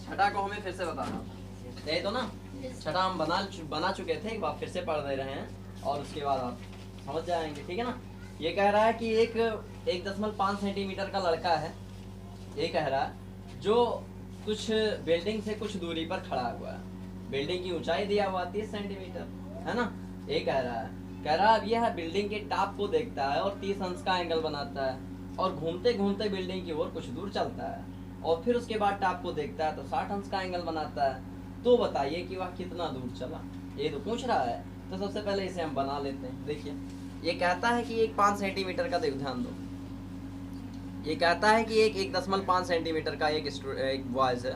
छठा को हमें फिर से बताना था, यही तो ना। छठा हम बना चुके थे, एक बार फिर से पढ़ दे रहे हैं और उसके बाद आप समझ जाएंगे, ठीक है ना। ये कह रहा है कि एक 1.5 सेंटीमीटर का लड़का है, ये कह रहा है, जो कुछ बिल्डिंग से कुछ दूरी पर खड़ा हुआ है। बिल्डिंग की ऊंचाई दिया हुआ 30 सेंटीमीटर, है ना। ये कह रहा है अब यह बिल्डिंग के टॉप को देखता है और 30 अंश का एंगल बनाता है और घूमते घूमते बिल्डिंग की ओर कुछ दूर चलता है और फिर उसके बाद टॉप को देखता है तो 60 अंश का एंगल बनाता है। तो बताइए कि वह कितना दूर चला। ये तो पूछ रहा है, तो सबसे पहले इसे हम बना लेते हैं। देखिए, ये कहता है कि एक 5 सेंटीमीटर का, देखो ध्यान दो, ये कहता है कि एक 1.5 सेंटीमीटर का एक बॉयज है,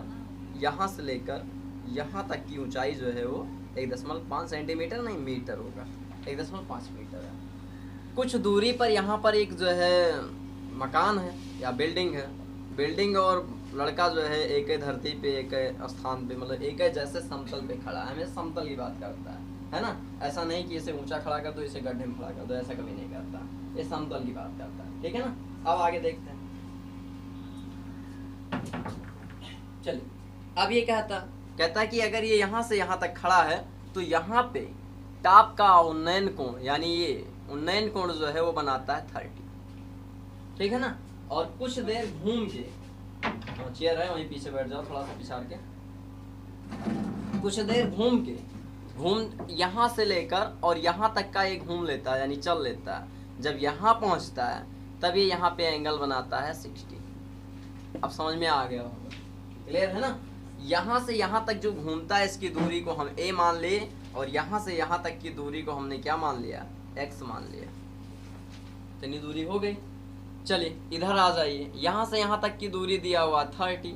यहाँ से लेकर यहाँ तक की ऊंचाई जो है वो 1.5 सेंटीमीटर नहीं मीटर होगा, 1.5 मीटर है। कुछ दूरी पर यहाँ पर एक जो है मकान है या बिल्डिंग है। बिल्डिंग और लड़का जो है एक ही धरती पे, एक स्थान पे, मतलब एक ही जैसे समतल पे खड़ा है। हमें समतल की बात करता है ना। ऐसा नहीं कि इसे ऊंचा खड़ा कर दो, इसे गड्ढे में खड़ा कर दो, ऐसा कभी नहीं करता। ये समतल की बात करता है, ठीक है ना। अब आगे देखते हैं। चलिए, अब ये कहता है कि अगर ये यहाँ से यहाँ तक खड़ा है तो यहाँ पे टॉप का उन्नयन कोण, यानी ये उन्नयन कोण जो है वो बनाता है 30, ठीक है ना। और कुछ देर घूम के, चेयर है वहीं पीछे बैठ जाओ, थोड़ा सा पिछाड़ के, कुछ देर घूम यहाँ से लेकर और यहाँ तक का ये घूम लेता है, यानी चल लेता है। जब यहाँ पहुँचता है तब ये यहाँ पे एंगल बनाता है 60। अब समझ में आ गया होगा, क्लियर है ना। यहाँ से यहाँ तक जो घूमता है इसकी दूरी को हम a मान लिए और यहाँ से यहाँ तक की दूरी को हमने क्या मान लिया, x मान लिया। इतनी दूरी हो गई। चलिए इधर आ जाइए, यहाँ से यहाँ तक की दूरी दिया हुआ 30,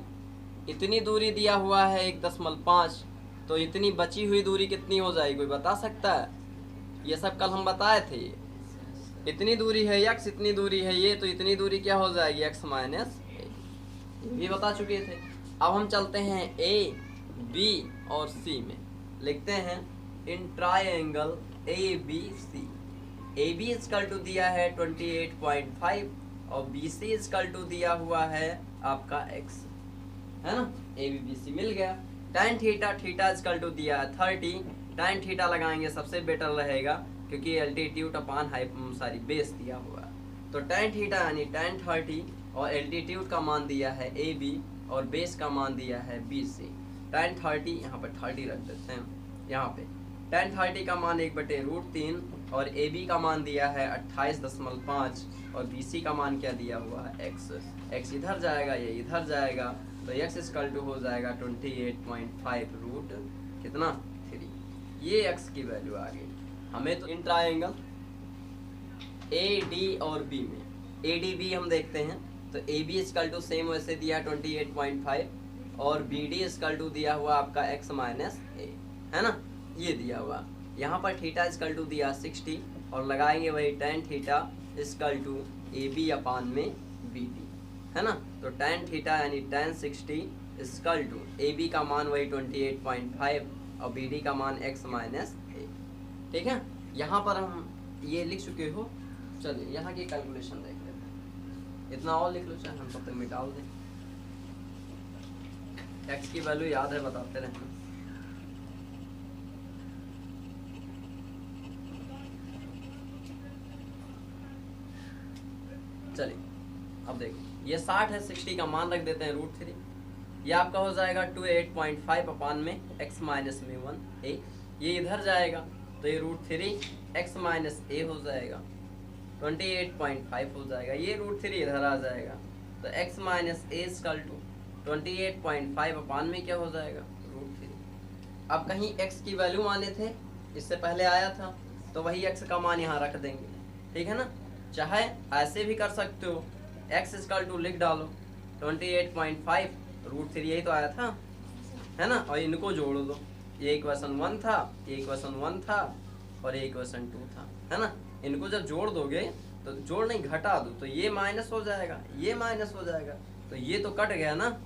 इतनी दूरी दिया हुआ है 1.5, तो इतनी बची हुई दूरी कितनी हो जाएगी, कोई बता सकता है। ये सब कल हम बताए थे। इतनी दूरी है x, इतनी दूरी है ये, तो इतनी दूरी क्या हो जाएगी, x माइनस a, ये बता चुके थे। अब हम चलते हैं a, b और c में, लिखते हैं in triangle ABC। AB equal to दिया है 28.5 और BC इक्वल टू दिया हुआ है आपका x, है ना। ABBC मिल गया। tan थीटा इक्वल टू दिया है 30, tan थीटा लगाएंगे सबसे बेटर रहेगा क्योंकि एल्टीट्यूड अपान बेस दिया हुआ है। तो tan थीटा यानी tan 30 और एल्टीट्यूड का मान दिया है AB और बेस का मान दिया है BC। tan 30 यहाँ पर 30 रख देते हैं, यहाँ पे tan 30 का मान 1/√3 और AB का मान दिया है 28.5 और BC का मान क्या दिया हुआ है x इधर जाएगा, ये इधर जाएगा, तो x इक्वल टू हो जाएगा 28.5 रूट कितना 3। ये x की वैल्यू आ गई। हमें तो इन ट्रायंगल AD और B में ADB हम देखते हैं, तो AB इक्वल टू सेम वैसे दिया 28.5 और BD इक्वल टू दिया हुआ आपका x माइनस a, है ना, ये दिया हुआ। यहाँ पर थीटा इक्वल टू दिया 60 और लगाएंगे वही tan theta equal to AB upon में BD, है ना। तो tan थीटा यानी tan 60 इक्वल टू AB का मान वही 28.5 और BD का मान x माइनस a, ठीक है। यहाँ पर हम ये लिख चुके हो। चलिए यहाँ की कैलकुलेशन देख लेते हैं, इतना और लिख लो चाहे हम तब तक मिटाल दें। x की वैल्यू याद है, बताते रहें। चलिए अब देखो, ये 60 है, 60 का मान रख देते हैं √3। ये आपका हो जाएगा 28.5 अपान में x माइनस में 1 a, ये इधर जाएगा तो ये √3 x माइनस a हो जाएगा, 28.5 हो जाएगा। ये √3 इधर आ जाएगा तो x minus a equal to 28.5 upon में क्या हो जाएगा √3। अब कहीं x की वैल्यू माने थे, इससे पहले आया था, तो वही x का मान यहाँ रख देंगे, ठीक है ना। चाहे ऐसे भी कर सकते हो, x इक्वल टू लिख डालो 28.5 √3, यही तो आया था, है ना। और इनको जोड़ दो, ये इक्वेशन 1 था, ये इक्वेशन 1 था और ये इक्वेशन 2 था, है ना। इनको जब जोड़ दोगे तो जोड़ नहीं घटा दो तो ये माइनस हो जाएगा, ये माइनस हो जाएगा, तो ये तो कट गया ना।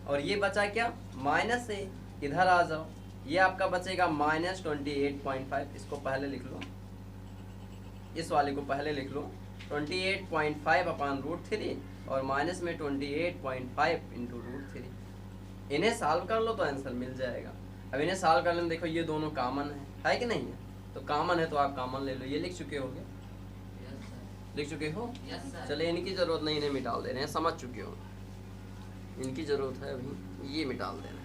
और ये बचा क्या, माइनस से इधर आ जाओ, ये आपका बचेगा माइनस 28.5। इसको पहले लिख लो, इस वाले को पहले लिख लो 28.5 अपान √3 और माइनस में 28.5 इंटू √3। इन्हें सॉल्व कर लो तो आंसर मिल जाएगा। अब इन्हें सॉल्व कर लें, देखो ये दोनों कॉमन है कि नहीं है? तो कॉमन है तो आप कॉमन ले लो। ये लिख चुके होगे, लिख चुके हो? चले इनकी जरूरत नहीं, इन्हें मिटाल दे रहे हैं, समझ चुके हो। इनकी जरूरत है अभी, ये मिटाल देना।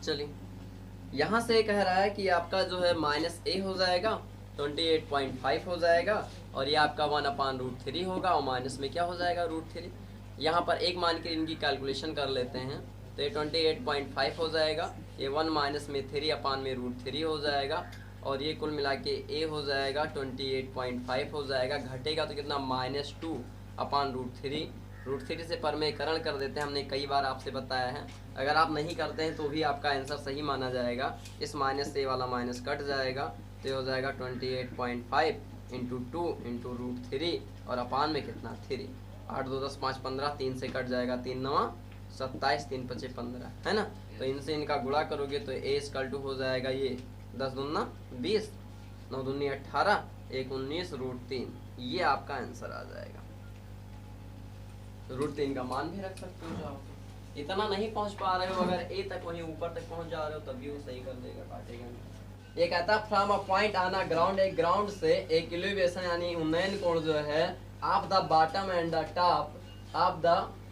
चलिए यहाँ से कह रहा है कि आपका जो है -a हो जाएगा, 28.5 हो जाएगा, और ये आपका 1/√3 होगा, और माइनस में क्या हो जाएगा √3। यहाँ पर एक मान के इनकी कैलकुलेशन कर लेते हैं, तो ये 28.5 हो जाएगा, ये 1 माइनस में 3/√3 हो जाएगा, और ये कुल मिला के a हो जाएगा 28.5 हो जाएगा। घटेगा तो कितना, -2/√3। √3 से परमेकरण कर देते हैं, हमने कई बार आपसे बताया है। अगर आप नहीं करते हैं तो भी आपका आंसर सही माना जाएगा। इस माइनस से वाला माइनस कट जाएगा, तो हो जाएगा 28.5 × 2 × √3, और अपान में कितना 3। 8 2 10 5 15, 3 से कट जाएगा, 3 9 27, 3 5 15, है ना। तो इनसे इनका गुणा करोगे तो a हो जाएगा ये 10 दूना 20, 9 दूनी 18, 1 19 √3। ये आपका आंसर आ जाएगा। √3 का मान भी रख सकते हो। जो इतना नहीं पहुंच पा रहे हो, अगर ए तक वहीं ऊपर तक पहुंच जा रहे हो, तभी वो सही कर देगा, काटेगा नहीं। ये कहता है from a point on a ground, एक ग्राउंड से एक एलिवेशन यानी उन्नयन कोण जो है of the bottom and the top of the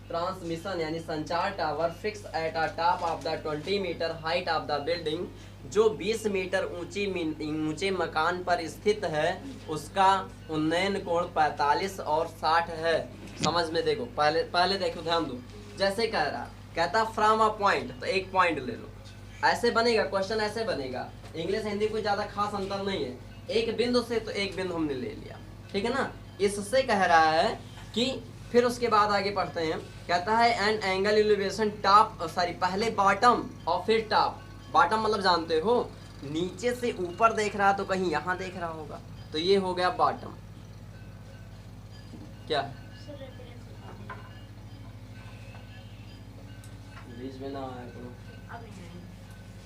transmission यानी संचार tower fix at a top of the 20 metre height of the building, जो 20 मीटर ऊंचे मकान पर स्थित है, उसका उन्नयन कोण 45 और 60 है। समझ में देखो, पहले देखो, ध्यान दो। जैसे कह रहा, कहता फ्रॉम अ पॉइंट, तो एक पॉइंट ले लो। ऐसे बनेगा क्वेश्चन, ऐसे बनेगा। इंग्लिश हिंदी कोई ज्यादा खास अंतर नहीं है। एक बिंदु से, तो एक बिंदु हमने ले लिया, ठीक है ना। इससे कह रहा है कि फिर उसके बाद आगे पढ़ते हैं। कहता है and angle elevation top, sorry पहले बॉटम और फिर टॉप। बॉटम मतलब जानते हो, नीचे से ऊपर देख रहा तो कहीं यहाँ देख रहा होगा, तो ये हो गया बॉटम। क्या बीच में ना आया करो।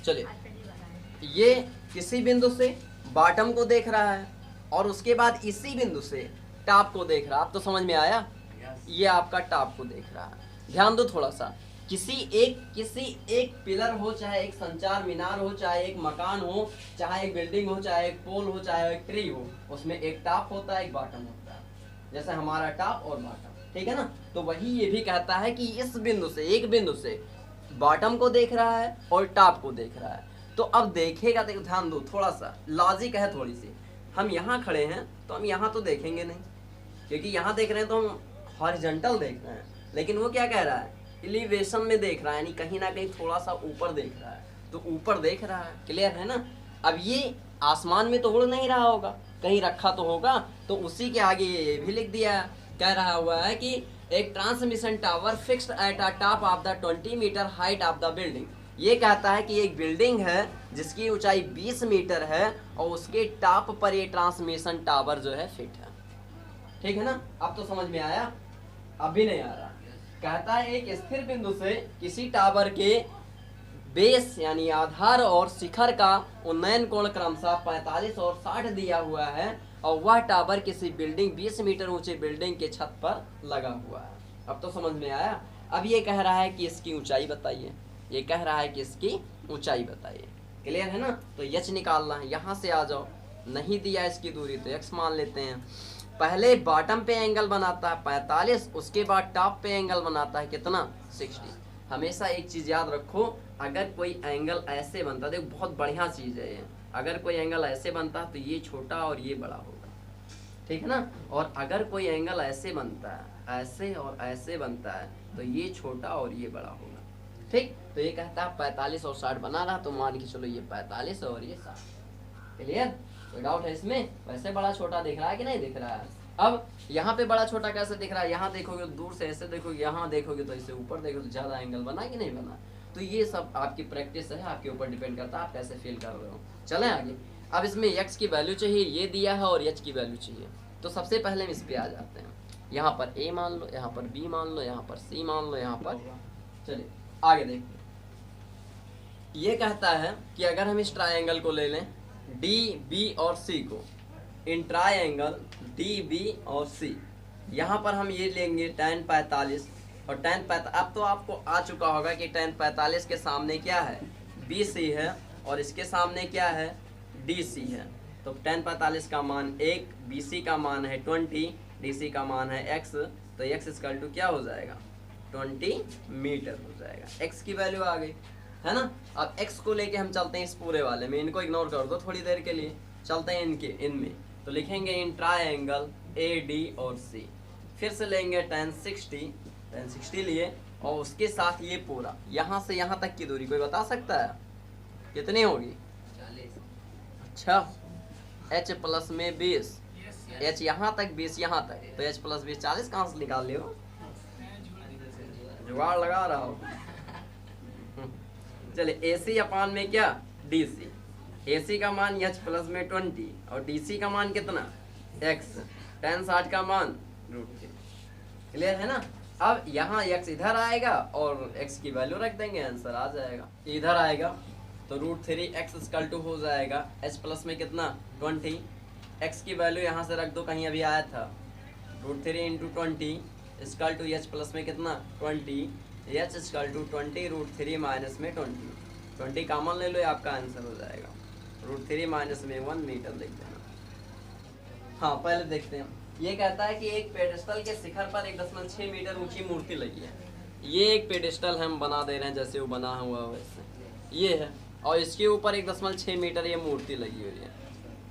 चलिए, ये किसी बिंदु से बॉटम को देख रहा है, और उसके बाद इसी बिंदु से टॉप को देख रहा। आप तो समझ में आया, ये आपका टॉप को देख रहा है। ध्यान दो थोड़ा सा, किसी एक पिलर हो, चाहे एक संचार मीनार हो, चाहे एक मकान हो, चाहे एक बिल्डिंग हो, चाहे एक पोल हो, चाहे एक ट्री हो, उसमें एक टॉप होता है, एक बॉटम होता है, जैसे हमारा टॉप और बॉटम, ठीक है ना। तो वही ये भी कहता है कि इस बिंदु से, एक बिंदु से बॉटम को देख रहा है और टॉप को देख रहा है। तो अब देखेगा, देखो ध्यान दो, थोड़ा सा लॉजिक है थोड़ी सी। हम यहाँ खड़े हैं तो हम यहाँ तो देखेंगे नहीं, क्योंकि यहाँ देख रहे हैं तो हम हॉरिजॉन्टल देख रहे हैं, लेकिन वो क्या कह रहा है, एलिवेशन में देख रहा है, यानी कहीं ना कहीं थोड़ा सा ऊपर देख रहा है, तो ऊपर देख रहा है। क्लियर है ना। अब ये आसमान में तो उड़ नहीं रहा होगा, कहीं रखा तो होगा, तो उसी के आगे ये भी लिख दिया है। कह रहा हुआ है कि एक transmission tower fixed at a top of the 20 metre height of the building. ये कहता है कि एक बिल्डिंग है जिसकी ऊंचाई 20 मीटर है, और उसके टॉप पर ये ट्रांसमिशन टावर जो है फिट है। ठीक है ना। अब तो समझ में आया, अभी नहीं आ रहा। कहता है एक स्थिर बिंदु से किसी टावर के बेस यानी आधार और शिखर का उन्नयन कोण क्रमशः 45 और 60 दिया हुआ है, और वह टावर किसी बिल्डिंग 20 मीटर ऊंचे बिल्डिंग के छत पर लगा हुआ है। अब तो समझ में आया। अब ये कह रहा है कि इसकी ऊंचाई बताइए, ये कह रहा है कि इसकी ऊंचाई बताइए। क्लियर है ना। तो एच निकालना है, यहाँ से आ जाओ। नहीं दिया इसकी दूरी तो एक्स मान लेते हैं। पहले बॉटम पे एंगल बनाता है 45, उसके बाद टॉप पे एंगल बनाता है कितना 60। हमेशा एक चीज याद रखो, अगर कोई एंगल ऐसे बनता है, देखो बहुत बढ़िया चीज है ये, अगर कोई एंगल ऐसे बनता है तो ये छोटा और ये बड़ा होगा, ठीक है ना। और अगर कोई एंगल ऐसे बनता है, ऐसे और ऐसे बनता है, तो ये छोटा और ये बड़ा होगा। ठीक। तो ये कहता है 45 और 60 बना रहा, तो मान के चलो ये 45 और ये 60। क्लियर। कोई डाउट है इसमें। वैसे बड़ा छोटा दिख रहा है कि नहीं दिख रहा है। अब यहाँ पे बड़ा छोटा कैसे दिख रहा है, यहाँ देखोगे तो दूर से ऐसे देखोगे, यहाँ देखोगे तो ऐसे, ऊपर देखोगे तो ज्यादा एंगल बना कि नहीं बना। तो ये सब आपकी प्रैक्टिस है, आपके ऊपर डिपेंड करता है आप कैसे फील कर रहे हो। चलें आगे। अब इसमें x की वैल्यू चाहिए, ये दिया है, और h की वैल्यू चाहिए। तो सबसे पहले हम इस पे आ जाते हैं। यहाँ पर a मान लो, यहाँ पर b मान लो, यहाँ पर c मान लो, यहाँ पर। चलिए आगे देखते हैं। ये कहता है कि अगर हम इस ट्रायंगल को ले लें D, B और C को, इन ट्रायंगल D, B और C, यहाँ पर हम ये लेंगे tan 45 और tan 45, अब तो आपको आ चुका होगा कि tan 45 के सामने क्या है, BC है और इसके सामने क्या है, DC है। तो tan 45 का मान 1, BC का मान है 20, DC का मान है x, तो x इक्वल टू क्या हो जाएगा, 20 मीटर हो जाएगा। x की वैल्यू आ गई है ना। अब x को लेके हम चलते हैं इस पूरे वाले में, इनको इग्नोर कर दो थोड़ी देर के लिए, चलते हैं इनमें। तो लिखेंगे इन ट्रायंगल AD और C, फिर से लेंगे tan 60 लिए और उसके साथ ये पूरा यहाँ से यहाँ तक की दूरी कोई बता सकता है कितनी होगी, 40। अच्छा h प्लस में 20, h यहाँ तक 20 यहाँ तक, तो h प्लस 20 40 कहाँ से निकाल लियो, जुगाड़ लगा रहा हो। चलिए AC अपान में क्या, DC, AC का मान h प्लस में 20 और DC का मान कितना x, tan 60 का मान √3। क्लियर है ना। अब यहाँ x इधर आएगा और x की वैल्यू रख देंगे, आंसर आ जाएगा। इधर आएगा तो √3x इक्वल टू हो जाएगा h प्लस में कितना 20, x की वैल्यू यहाँ से रख दो, कहीं अभी आया था, √3 into 20 equal to h plus में कितना 20, h इक्वल टू 20 √3 माइनस में 20 कॉमन ले लो, ये आपका आंसर हो जाएगा। √3 माइनस में 1 मीटर लिख देना। हाँ पहले देखते हैं, ये कहता है कि एक पेडेस्टल के शिखर पर 1.6 मीटर ऊंची मूर्ति लगी है। ये एक पेडेस्टल हम बना दे रहे हैं जैसे वो बना हुआ वैसे ये है, और इसके ऊपर 1.6 मीटर ये मूर्ति लगी हुई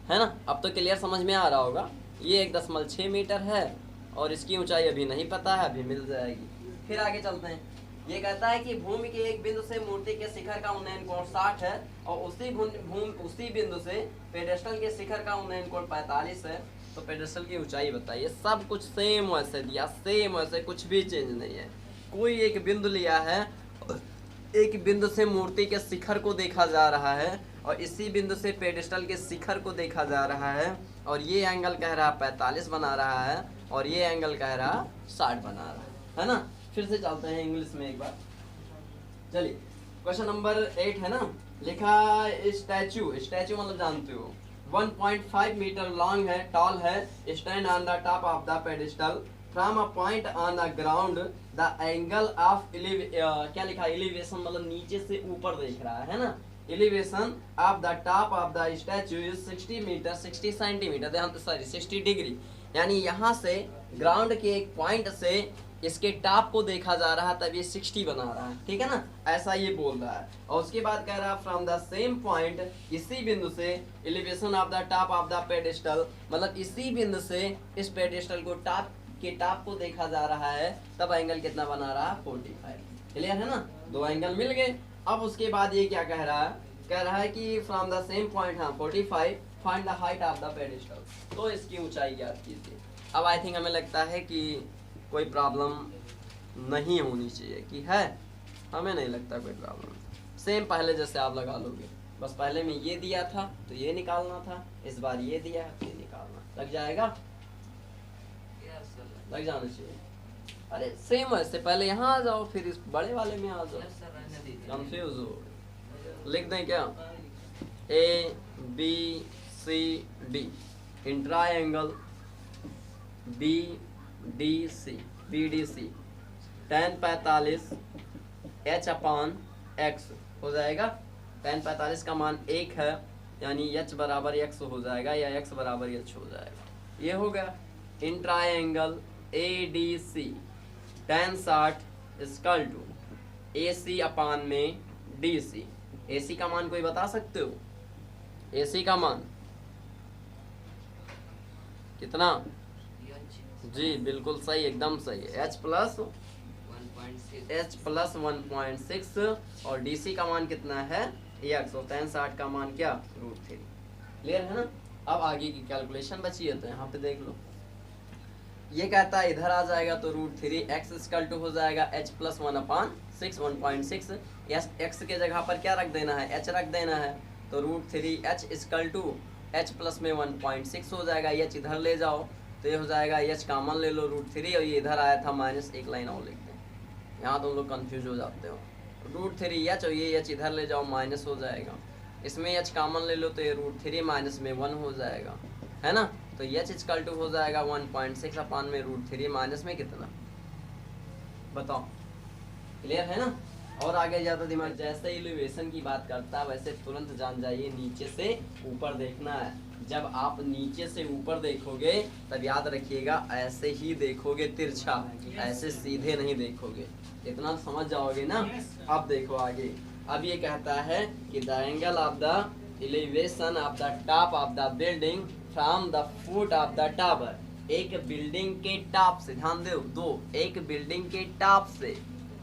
है ना। अब तो क्लियर समझ में आ रहा होगा, ये 1.6 मीटर है और इसकी ऊंचाई अभी नहीं पता है, अभी मिल जाएगी। फिर आगे चलते हैं, ये कहता है कि भूमि के एक बिंदु से मूर्ति के शिखर का उन्नयन कोण 60 है और उसी बिंदु से पेडेस्टल के शिखर का उन्नयन कोण 45 है। तो पेडेस्टल की ऊंचाई बताइए। सब कुछ सेम वैसे दिया, सेम वैसे, कुछ भी चेंज नहीं है। कोई एक बिंदु लिया है, एक बिंदु से मूर्ति के शिखर को देखा जा रहा है और इसी बिंदु से पेडेस्टल के शिखर को देखा जा रहा है, और ये एंगल कह रहा 45 बना रहा है और ये एंगल कह रहा 60 बना रहा है ना। फिर से चलते हैं इंग्लिश में एक बार। चलिए क्वेश्चन नंबर 8 है ना, लिखा स्टैचू मतलब जानते हो 1.5 मीटर लॉन्ग है, टॉल है, stand on the top of the pedestal from a point on the ground the angle of क्या लिखा, एलिवेशन मतलब नीचे से ऊपर देख रहा है ना। Elevation of the top of the statue is 60 metre 60 centimetre, sorry 60 degree, यानी यहाँ से ग्राउंड के एक पॉइंट से इसके टॉप को देखा जा रहा है, तब ये 60 बना रहा है, ठीक है ना, ऐसा ये बोल रहा है। और उसके बाद कह रहा है फ्रॉम द सेम पॉइंट, इसी बिंदु से elevation of the top of the pedestal, मतलब इसी बिंदु से इस पेडिस्टल को टॉप को देखा जा रहा है, तब एंगल कितना बना रहा है 45। क्लियर है ना, दो एंगल मिल गए। अब उसके बाद ये क्या कह रहा है कि फ्रॉम द सेम पॉइंट, हाँ 45, find the height of the pedestal, तो इसकी ऊंचाई ज्ञात कीजिए। अब आई थिंक हमें लगता है कि कोई प्रॉब्लम नहीं होनी चाहिए, कि है, हमें नहीं लगता कोई प्रॉब्लम। सेम पहले जैसे आप लगा लोगे, बस पहले में ये दिया था तो ये निकालना था, इस बार ये दिया है तो ये निकालना, लग जाएगा, लग जाना चाहिए। अरे सेम है, इससे पहले यहाँ आ जाओ फिर इस बड़े वाले में आ जाओ, कंफ्यूज हो। लिख दें क्या, ABCD in triangle BDC tan 45 h upon x हो जाएगा। tan 45 का मान 1 है, यानी h बराबर x हो जाएगा या x बराबर h हो जाएगा। ये हो गया। In triangle ADC tan 60 equal to AC upon में DC। AC का मान कोई बता सकते हो, AC का मान कितना, जी बिल्कुल सही, एकदम सही है, h प्लस 1.6 और DC का मान कितना है x, और tan 60 का मान क्या √3। क्लियर है ना। अब आगे की कैलकुलेशन बची है, तो यहाँ पे देख लो, ये कहता है इधर आ जाएगा तो √3x इक्वल टू हो जाएगा h प्लस 1/6 1.6, x के जगह पर क्या रख देना है, h रख देना है, तो √3h equal to h plus में 1.6 हो जाएगा। h इधर ले जाओ तो ये हो जाएगा, h कॉमन ले लो √3, और ये इधर आया था माइनस, एक लाइन और लिखते हैं, यहाँ तुम लोग कंफ्यूज हो जाते हो। √3h और ये h इधर ले जाओ माइनस हो जाएगा, इसमें h कॉमन ले लो तो ये √3 माइनस में 1 हो जाएगा, है ना। तो एच इक्वल टू हो जाएगा 1.6 अपान में √3 माइनस में कितना, बताओ। क्लियर है ना। और आगे जाता दिमाग, जैसे एलिवेशन की बात करता है वैसे तुरंत जान जाइए नीचे से ऊपर देखना है। जब आप नीचे से ऊपर देखोगे तब याद रखिएगा ऐसे ही देखोगे तिरछा, ऐसे सीधे नहीं देखोगे। इतना समझ जाओगे ना। अब देखो आगे, अब ये कहता है कि the angle of the elevation of the top of the building from the foot of the tower. एक बिल्डिंग के टॉप से, ध्यान दो, एक बिल्डिंग के टॉप से,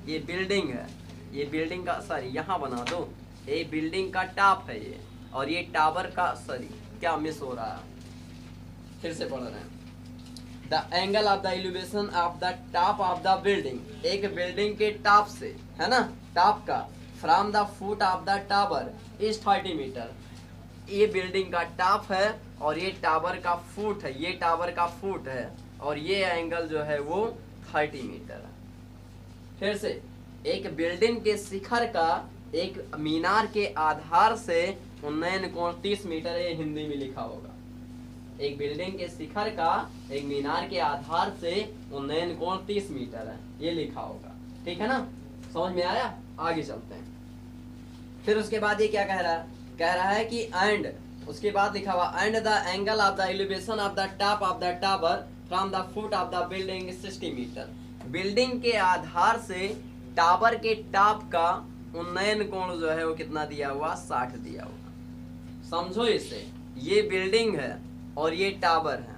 ये बिल्डिंग है, ये बिल्डिंग का, सॉरी यहाँ बना दो, ये बिल्डिंग का टॉप है ये, और ये टावर का, सॉरी क्या मिस हो रहा है, फिर से पढ़ रहे हैं। The angle of the elevation of the top of the building, एक बिल्डिंग के टॉप से, है ना, टॉप का, from the foot of the tower is 30 metre. ये बिल्डिंग का टॉप है और ये टावर का फुट है, ये टावर का फुट है, और ये एंगल जो है वो 30 मीटर है। फिर से, एक बिल्डिंग के शिखर का एक मीनार के आधार से उन्नयन कोण 30 मीटर, ये हिंदी में लिखा होगा। एक बिल्डिंग के शिखर का एक मीनार के आधार से उन्नयन कोण 30 मीटर है, ये लिखा होगा। ठीक है ना, समझ में आया। आगे चलते हैं। फिर उसके बाद ये क्या कह रहा है, कह रहा है कि एंड, उसके बाद लिखा हुआ and the angle of the elevation of the top of the tower from the foot of the building 60 metre. Building के आधार से टावर के टॉप का उन्नयन कोण जो है वो कितना दिया हुआ, 60 दिया हुआ। समझो इसे, ये बिल्डिंग है और ये टावर है,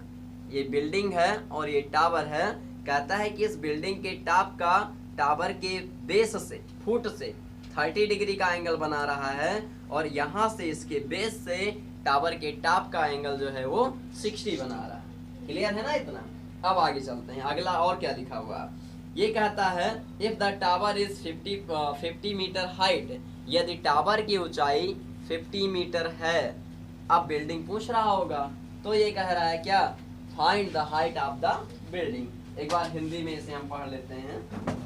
ये बिल्डिंग है और ये टावर है। कहता है कि इस बिल्डिंग के टॉप का टावर के बेस से, फुट से 30 डिग्री का एंगल बना रहा है, और यहाँ से इसके बेस से टावर के टॉप का एंगल जो है वो 60 बना रहा है। क्लियर है ना इतना। अब आगे चलते हैं, अगला और क्या लिखा हुआ। ये कहता है if the tower is 50 metre height, यदि टावर की ऊंचाई 50 मीटर है। अब बिल्डिंग पूछ रहा होगा, तो ये कह रहा है क्या, find the height of the building. एक बार हिंदी में इसे हम पढ़ लेते हैं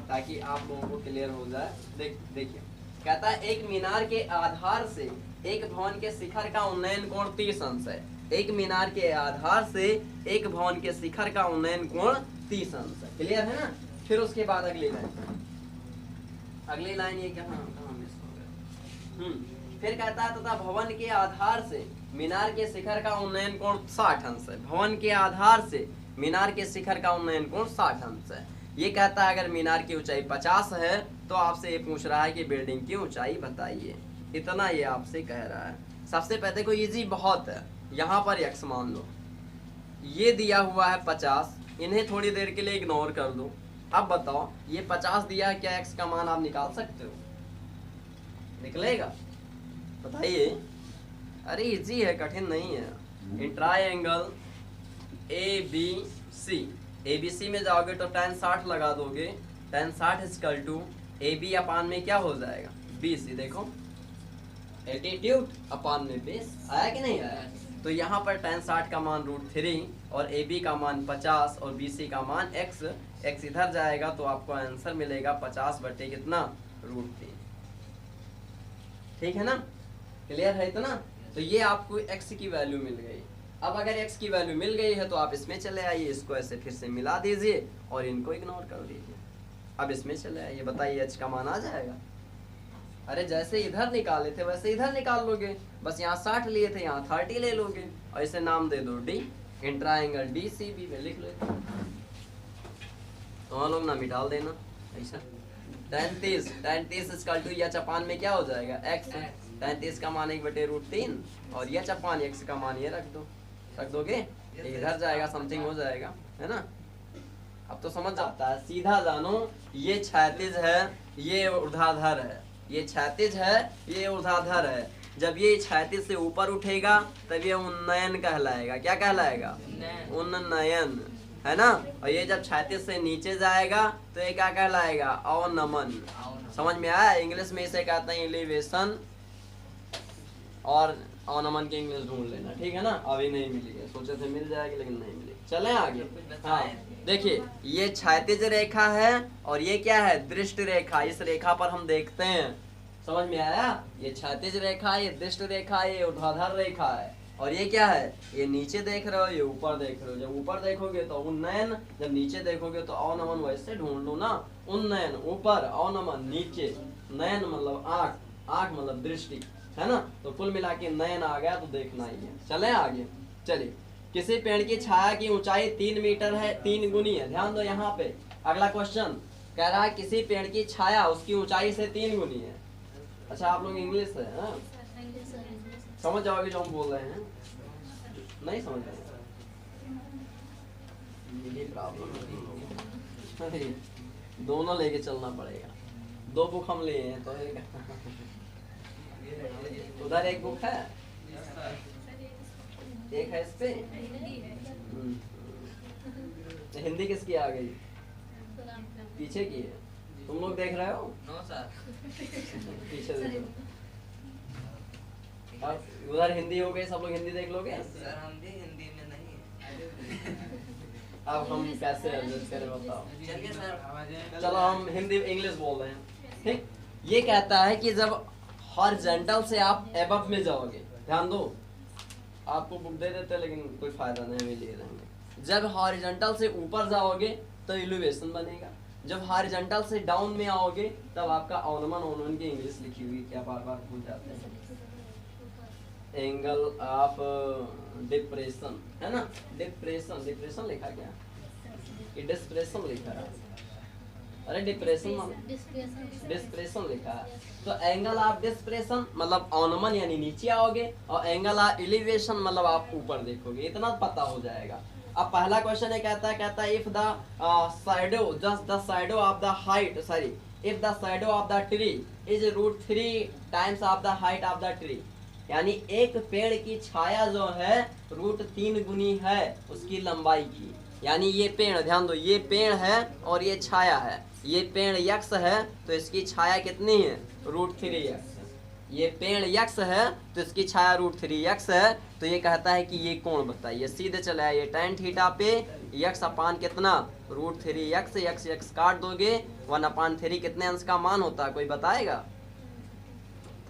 ताकि आप लोगों को क्लियर हो जाए। देखिए, कहता है एक मीनार के आधार से एक भवन के शिखर का उन्नयन कोण 30 अंश है। एक मीनार के आधार से एक भवन के शिखर का उन्नयन कोण 30 अंश है। क्लियर है ना। फिर उसके बाद अगली लाइन, अगली लाइन ये कहाँ मिस हो गया। फिर कहता है तथा भवन के आधार से मीनार के शिखर का उन्नयन कोण 60 अंश है। भवन के आधार से मीनार के शिखर का उन्नयन कोण 60 अंश है। ये कहता है अगर मीनार की ऊंचाई 50 है तो आपसे ये पूछ रहा है कि बिल्डिंग की ऊंचाई बताइए। इतना ये आपसे कह रहा है। सबसे पहले देखो इजी बहुत है, यहाँ पर x मान लो, ये दिया हुआ है 50, इन्हें थोड़ी देर के लिए इग्नोर कर दो। अब बताओ ये 50 दिया है, क्या x का मान आप निकाल सकते हो, निकलेगा, बताइए। अरे इजी है, कठिन नहीं है। इन ट्रायंगल ABC, ABC में जाओगे तो tan 60 लगा दोगे, tan 60 equal to AB upon में क्या हो जाएगा, BC। देखो एटीट्यूड अपान में बेस, आया कि नहीं आया। तो यहाँ पर tan 60 का मान √3 और AB का मान 50 और BC का मान x, x इधर जाएगा तो आपको आंसर मिलेगा 50 बटे कितना, √3। ठीक है ना, क्लियर है इतना। तो ये आपको x की वैल्यू मिल गई। अब अगर x की वैल्यू मिल गई है तो आप इसमें चले आइए, इसको ऐसे फिर से मिला दीजिए और इनको इग्नोर कर दीजिए। अब इसमें चले आइए, बताइए h का मान आ जाएगा। अरे जैसे इधर निकाले थे वैसे इधर निकाल लोगे, बस यहाँ 60 लिए थे यहाँ 30 ले लोगे, और इसे नाम दे दो D। इन ट्रायंगल DCB में लिख लेते हैं, तो लोग ना मिटाल देना ऐसा। tan 30 इक्वल टू या चपान में क्या हो जाएगा, x। tan 30 का मान 1/√3 और यह चपान x का मान ये रख दोगे, इधर जाएगा, समथिंग हो जाएगा, है ना। अब तो समझ जाता है, सीधा जानो। ये क्षैतिज है, ये ऊर्ध्वाधर है, ये क्षैतिज है, ये ऊर्ध्वाधर है। जब ये क्षैतिज से ऊपर उठेगा तब ये उन्नयन कहलाएगा। क्या कहलाएगा, उन्नयन, है ना। और ये जब क्षैतिज से नीचे जाएगा तो ये क्या कहलाएगा, अवनमन। समझ में आया। इंग्लिश में इसे कहते हैं एलिवेशन, और अवनमन की इंग्लिश ढूंढ लेना, ठीक है ना। अभी नहीं मिली है, सोचे थे मिल जाएगी लेकिन नहीं मिली। चले आगे। हाँ देखिए, ये क्षैतिज रेखा है और ये क्या है, दृष्ट रेखा। इस रेखा पर हम देखते हैं, समझ में आया। ये क्षैतिज रेखा, ये दृष्ट रेखा, ये ऊर्ध्वाधर रेखा है, और ये क्या है, ये नीचे देख रहे हो, ये ऊपर देख रहे हो। जब ऊपर देखोगे तो उन्नयन, जब नीचे देखोगे तो अवनमन। वैसे ढूंढ लो ना, उन्नयन ऊपर, अवनमन नीचे, नयन मतलब आंख, आंख मतलब दृष्टि, है ना। तो कुल मिला के नयन आ गया, तो देखना ही है। चले आगे, चलिए। किसी पेड़ की छाया की ऊंचाई 3 मीटर है, 3 गुनी है। ध्यान दो यहाँ पे, अगला क्वेश्चन कह रहा है किसी पेड़ की छाया उसकी ऊंचाई से 3 गुनी है। अच्छा आप लोग इंग्लिश है, हाँ? समझ जाओगे जो हम बोल रहे हैं, नहीं समझ रहे, यही प्रॉब्लम है। दोनों लेके चलना पड़ेगा, 2 बुक हम लिए हैं तो एक उधर एक बुक है, एक है इस पे। हिंदी किसकी आ गई, पीछे की है, तुम लोग देख रहे हो? नो सर, पीछे देखो। अब उधर हिंदी हो गई, सब लोग हिंदी देख लोगे? सर हम भी हिंदी में नहीं है। अब हम कैसे एडजस्ट करें बताओ? चलिए सर, चलो हम हिंदी इंग्लिश बोल रहे हैं, ठीक। ये कहता है कि जब हॉरिजॉन्टल से आप एबव में जाओगे, ध्यान दो, आपको बुक दे देते लेकिन कोई फायदा नहीं, हमें लिए रहेंगे। जब हॉरिजॉन्टल से ऊपर जाओगे तो एलिवेशन बनेगा, जब हॉरिजॉन्टल से डाउन में आओगे तब आपका अवनमन, अवनमन की इंग्लिश लिखी हुई क्या बार बार भूल जाते हैं, एंगल ऑफ डिप्रेशन, है ना। डिप्रेशन, डिप्रेशन लिखा क्या, कि डिस्प्रेशन लिखा है? अरे डिप्रेशन, डिस्प्रेशन लिखा है। तो एंगल ऑफ डिस्प्रेशन मतलब अवनमन यानी नीचे आओगे, और एंगल ऑफ एलिवेशन मतलब आप ऊपर देखोगे, इतना पता हो जाएगा। अब पहला क्वेश्चन ये कहता है if the shadow, just the shadow of the height, sorry, if the shadow of the tree is √3 times of the height of the tree, यानी एक पेड़ की छाया जो है √3 गुनी है उसकी लंबाई की। यानी ये पेड़, ध्यान दो, ये पेड़ है और ये छाया है, ये पेड़ यक्ष है तो इसकी छाया कितनी है, √3 यक्ष। ये पेड़ यक्ष है तो इसकी छाया √3 यक्ष है। तो ये कहता है कि ये कोण बताइए, सीधे चला है ये tan थीटा पे, यक्ष अपान कितना, √3 यक्ष, यक्ष यक्ष काट दोगे, 1/3 कितने अंश का मान होता है, कोई बताएगा?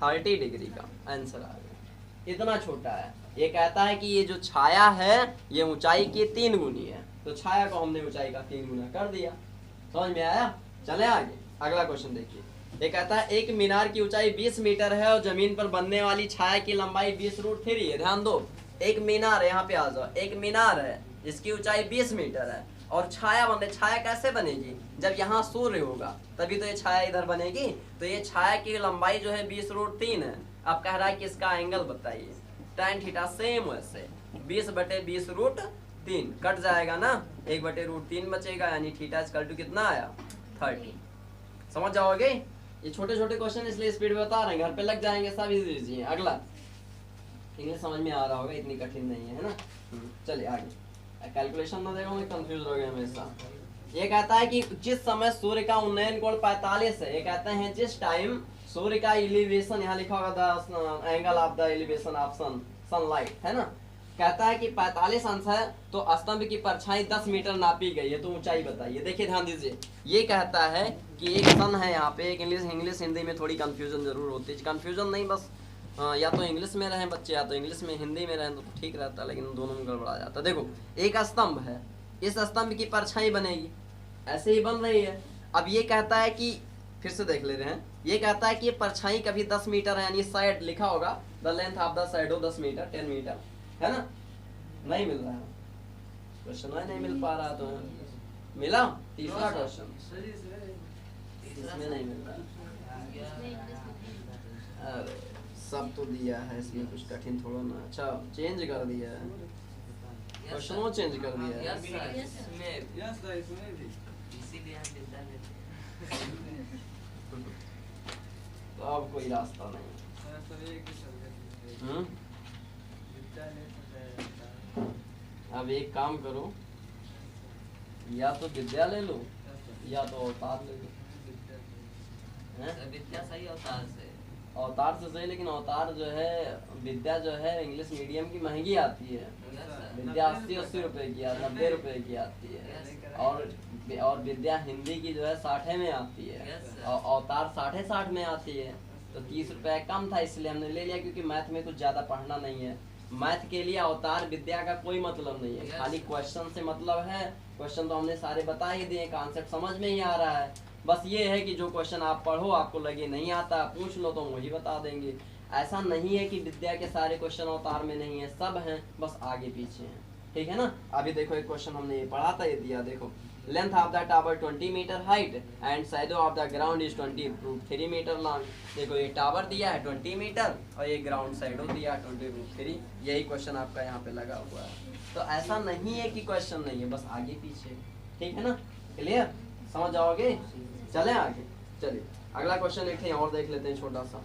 30 डिग्री का आंसर आ गया, इतना छोटा है। ये कहता है कि ये जो छाया है ये ऊंचाई की 3 गुनी है, तो छाया को हमने ऊंचाई का 3 गुना कर दिया। समझ में आया? चले आगे, अगला क्वेश्चन देखिए। ये कहता है एक मीनार की ऊंचाई 20 मीटर है और जमीन पर बनने वाली छाया की लंबाई 20√3 है। ध्यान दो, एक मीनार है, यहाँ पे आ जाओ, एक मीनार है जिसकी ऊंचाई 20 मीटर है और छाया बन रही। छाया कैसे बनेगी, जब यहाँ सूर्य होगा तभी तो ये छाया इधर बनेगी। तो ये छाया की लंबाई जो है 20√3 है। अब कह रहा है कि इसका एंगल बताइए, tan थीटा सेम वैसे 20/20√3 कट जाएगा ना, 1/√3 बचेगा, यानी थीटा इक्वल टू कितना आया, 30। समझ जाओगे? ये छोटे छोटे क्वेश्चन इसलिए स्पीड में बता रहे हैं, घर पे लग जाएंगे, सब इजी है। अगला इंग्लिश समझ में आ रहा होगा, इतनी कठिन नहीं है ना। चलिए आगे, कैलकुलेशन ना देखो मैं कंफ्यूज हो गया हमेशा। ये कहता है कि जिस समय सूर्य का उन्नयन कोण 45 है, ये कहते हैं जिस टाइम सूर्य का एलिवेशन, यहाँ लिखा होगा angle of the elevation of sun, sunlight, है ना। कहता है कि 45 अंश है तो स्तंभ की परछाई 10 मीटर नापी गई है, तो ऊंचाई बताइए। देखिए ध्यान दीजिए, ये कहता है कि एक सन है, यहाँ पे एक इंग्लिश हिंदी में थोड़ी कंफ्यूजन जरूर होती है। कंफ्यूजन नहीं, बस या तो इंग्लिश में रहें बच्चे, या तो इंग्लिश में हिंदी में रहें तो ठीक रहता है, लेकिन दोनों में गड़बड़ा जाता है। देखो एक स्तंभ है, इस स्तंभ की परछाई बनेगी, ऐसे ही बन रही है। अब ये कहता है कि, फिर से देख ले रहे हैं, ये कहता है कि ये परछाई कभी 10 मीटर है, यानी साइड लिखा होगा the length of the shadow 10 metre 10 metre, है ना। नहीं मिल रहा है क्वेश्चन, नहीं मिल पा रहा, तो मिला तीसरा क्वेश्चन, इसमें नहीं मिल रहा। अरे सब तो दिया है, इसमें कुछ कठिन थोड़ा ना। अच्छा चेंज कर दिया है, क्वेश्चन चेंज कर दिया है। तो अब कोई रास्ता नहीं। अब एक काम करो, या तो विद्या ले लो या तो अवतार ले लो। विद्या सही अवतार से, अवतार से सही, लेकिन अवतार जो है, विद्या जो है इंग्लिश मीडियम की महंगी आती है। विद्या 80 रुपए की, 90 रुपए की आती है, और विद्या हिंदी की जो है 60 में आती है, और अवतार 60 में आती है। तो 30 रुपए कम था, इसलिए हमने ले लिया, क्योंकि मैथ में कुछ ज्यादा पढ़ना नहीं है। मैथ के लिए अवतार विद्या का कोई मतलब नहीं है, Yes. खाली क्वेश्चन से मतलब है। क्वेश्चन तो हमने सारे बता ही दिए, कॉन्सेप्ट समझ में ही आ रहा है। बस ये है कि जो क्वेश्चन आप पढ़ो, आपको लगे नहीं आता, पूछ लो तो हम वही बता देंगे। ऐसा नहीं है कि विद्या के सारे क्वेश्चन अवतार में नहीं है, सब हैं, बस आगे पीछे हैं। ठीक है ना। अभी देखो एक क्वेश्चन हमने ये पढ़ा था, ये दिया देखो, length of the tower 20 metre height and shadow of the ground is 23 metre long. देखो ये टावर दिया है 20 मीटर और ये ग्राउंड शैडो दिया है 20√3। यही क्वेश्चन आपका यहाँ पे लगा हुआ है। तो ऐसा नहीं है कि क्वेश्चन नहीं है, बस आगे पीछे। ठीक है ना, क्लियर, समझ जाओगे। चले आगे, चलिए अगला क्वेश्चन एक और देख लेते हैं, छोटा सा,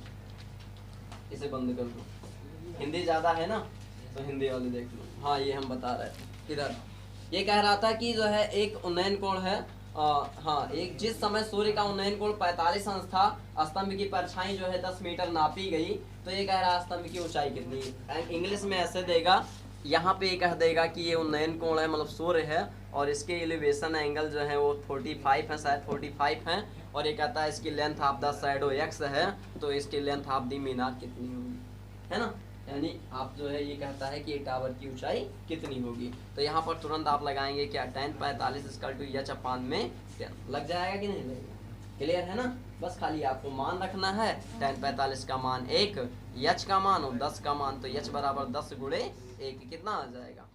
इसे बंद कर दो। हिंदी ज्यादा है ना, तो हिंदी वाली देख लो। हाँ ये हम बता रहे थे इधर, ये कह रहा था कि जो है एक उन्नयन कोण है, हाँ, एक जिस समय सूर्य का उन्नयन कोण 45 अंश था, स्तंभ की परछाई जो है 10 मीटर नापी गई, तो ये कह रहा है स्तंभ की ऊंचाई कितनी है। इंग्लिश में ऐसे देगा, यहाँ पे ये कह देगा कि ये उन्नयन कोण है, मतलब सूर्य है, और इसके एलिवेशन एंगल जो है वो 45 है, शायद 45 है, और ये कहता है इसकी length of the shadow x है, तो इसकी लेंथ ऑफ द मीनार कितनी होगी, है ना। यानी आप जो है ये कहता है कि ये टावर की ऊंचाई कितनी होगी। तो यहाँ पर तुरंत आप लगाएंगे क्या, tan 45 = h/10 में 10 लग जाएगा कि नहीं लगेगा। क्लियर है ना। बस खाली आपको मान रखना है, tan 45 का मान 1, h का मान और 10 का मान, तो h = 10 × 1 कितना आ जाएगा।